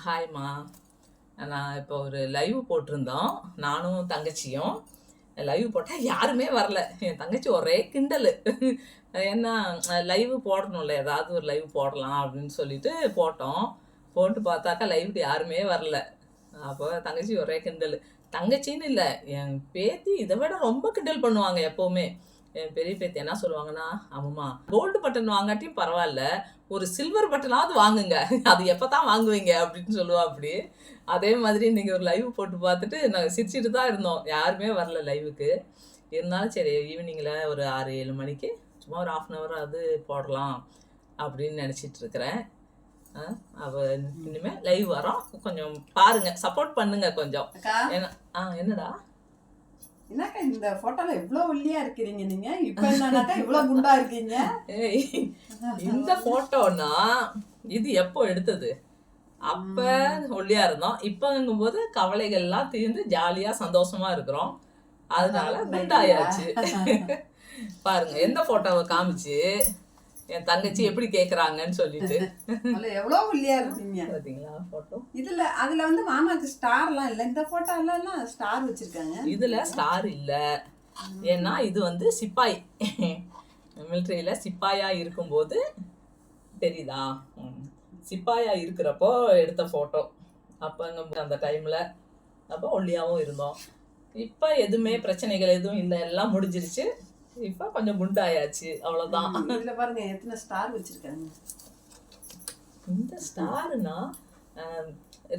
ஹாய்மா. நான் இப்போ ஒரு லைவ் போட்டிருந்தோம், நானும் தங்கச்சியும். லைவ் போட்டால் யாருமே வரல. என் தங்கச்சி ஒரே கிண்டல். ஏன்னா லைவ் போடணும்ல, ஏதாவது ஒரு லைவ் போடலாம் அப்படின்னு சொல்லிட்டு போட்டோம். போட்டு பார்த்தாக்கா லைவுக்கு யாருமே வரல. அப்போ தங்கச்சி ஒரே கிண்டல். தங்கச்சின்னு இல்லை, என் பேத்தி இதை விட ரொம்ப கிண்டல் பண்ணுவாங்க எப்போவுமே. என் பெரிய பேத்தி என்ன சொல்லுவாங்கன்னா, ஆமாம்மா கோல்டு பட்டன் வாங்காட்டியும் பரவாயில்ல, ஒரு சில்வர் பட்டனாவது வாங்குங்க, அது எப்போ தான் வாங்குவீங்க அப்படின்னு சொல்லுவா. அப்படி அதே மாதிரி நீங்கள் ஒரு லைவ் போட்டு பார்த்துட்டு நாங்கள் சிரிச்சிட்டு தான் இருந்தோம், யாருமே வரல லைவுக்கு. இருந்தாலும் சரி, ஈவினிங்கில் ஒரு 6-7 மணிக்கு சும்மா ஒரு 1/2 அது போடலாம் அப்படின்னு நினச்சிட்டு இருக்கிறேன். அவ இனிமேல் லைவ் வரோம், கொஞ்சம் பாருங்க, சப்போர்ட் பண்ணுங்க கொஞ்சம். ஏன்னா என்னடா என்னக்கா இந்த போட்டோல இவ்ளோ ஒல்லியா இருக்கிறீங்க நீங்க? இப்ப என்னடாக்கா இவ்ளோ குண்டா இருக்கீங்க? இந்த போட்டோனா இது எப்போ எடுத்தது? அப்ப ஒல்லியா இருந்தோம். இப்பங்கும் போது கவலைகள்லாம் தீர்ந்து ஜாலியா சந்தோஷமா இருக்கிறோம், அதனால குண்டாயாச்சு. பாருங்க எந்த போட்டோவை காமிச்சு என் தங்கச்சி எப்படி கேக்குறாங்கன்னு சொல்லிட்டு. எவ்வளவு ஒல்லியா இருக்கீங்க பாத்தீங்களா போட்டோ? இதுல அதுல வந்து மாமாக்கு ஸ்டார்லாம் இல்ல, இந்த போட்டோல எல்லாம் ஸ்டார் வச்சிருக்காங்க. இதுல ஸ்டார் இல்ல, ஏன்னா இது வந்து சிப்பாய், மிலிட்ரியில சிப்பாயா இருக்கும்போது தெரியுதா, சிப்பாயா இருக்கிறப்போ எடுத்த போட்டோ. அப்போ அந்த டைம்ல அப்போ ஒல்லியாவும் இருந்தோம். இப்போ எதுவுமே பிரச்சனைகள் எதுவும் இல்லை, எல்லாம் முடிஞ்சிருச்சு. இப்போ கொஞ்சம் குண்டாயாச்சு, அவ்வளோதான். இதுல பாருங்க எத்தனை ஸ்டார் வச்சிருக்காங்க. இந்த ஸ்டாருனா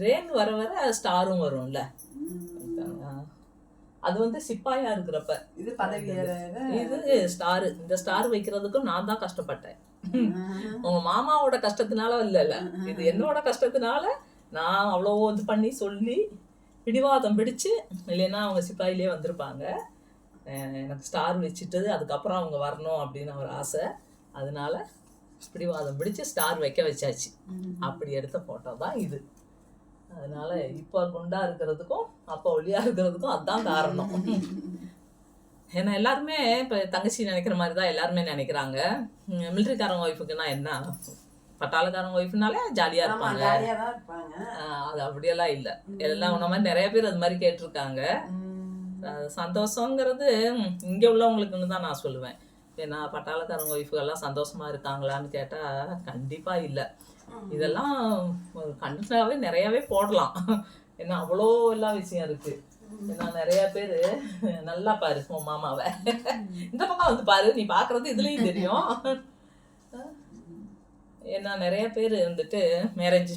ரேன் வர வர ஸ்டாரும் வரும்ல, அது வந்து சிப்பாயா இருக்கிறப்ப. இது பதவி, இது ஸ்டாரு. இந்த ஸ்டார் வைக்கிறதுக்கும் நான் தான் கஷ்டப்பட்டேன். உங்க மாமாவோட கஷ்டத்தினால இல்ல, இது என்னோட கஷ்டத்தினால. நான் அவ்வளோ இது பண்ணி சொல்லி பிடிவாதம் பிடிச்சு, இல்லைன்னா அவங்க சிப்பாயிலே வந்திருப்பாங்க. எனக்கு ஸ்டார் வச்சுட்டு அதுக்கப்புறம் அவங்க வரணும் அப்படின்னு ஒரு ஆசை, அதனால பிடிவாதம் பிடிச்சு ஸ்டார் வைக்க வச்சாச்சு. அப்படி எடுத்த போட்டோ தான் இது. அதனால இப்போ குண்டா இருக்கிறதுக்கும் அப்போ ஒல்லியா இருக்கிறதுக்கும் அதுதான் காரணம். ஏன்னா எல்லாருமே இப்போ தங்கச்சி நினைக்கிற மாதிரி தான் எல்லாருமே நினைக்கிறாங்க. மிலிட்ரிக்காரங்க ஒய்ஃபுக்குன்னா என்ன, பட்டாளக்காரங்க ஒய்ஃப்னாலே ஜாலியாக இருப்பாங்க. அது அப்படியெல்லாம் இல்லை, எல்லாம் உன்ன மாதிரி நிறைய பேர் அது மாதிரி கேட்டிருக்காங்க. சந்தோஷங்கிறது இங்கே உள்ளவங்களுக்குன்னு தான் நான் சொல்லுவேன். ஏன்னா பட்டாளக்காரங்க ஒய்ஃபுகள்லாம் சந்தோஷமா இருக்காங்களான்னு கேட்டால் கண்டிப்பாக இல்லை. இதெல்லாம் கண்டிப்பாகவே நிறையாவே போடலாம், ஏன்னா அவ்வளோ எல்லாம் விஷயம் இருக்குது. ஏன்னா நிறைய பேர் நல்லா பாரு உன் மாமாவை, இந்த பக்கம் வந்து பாரு, நீ பார்க்குறது இதுலேயும் தெரியும். ஏன்னா நிறைய பேர் வந்துட்டு மேரேஜ்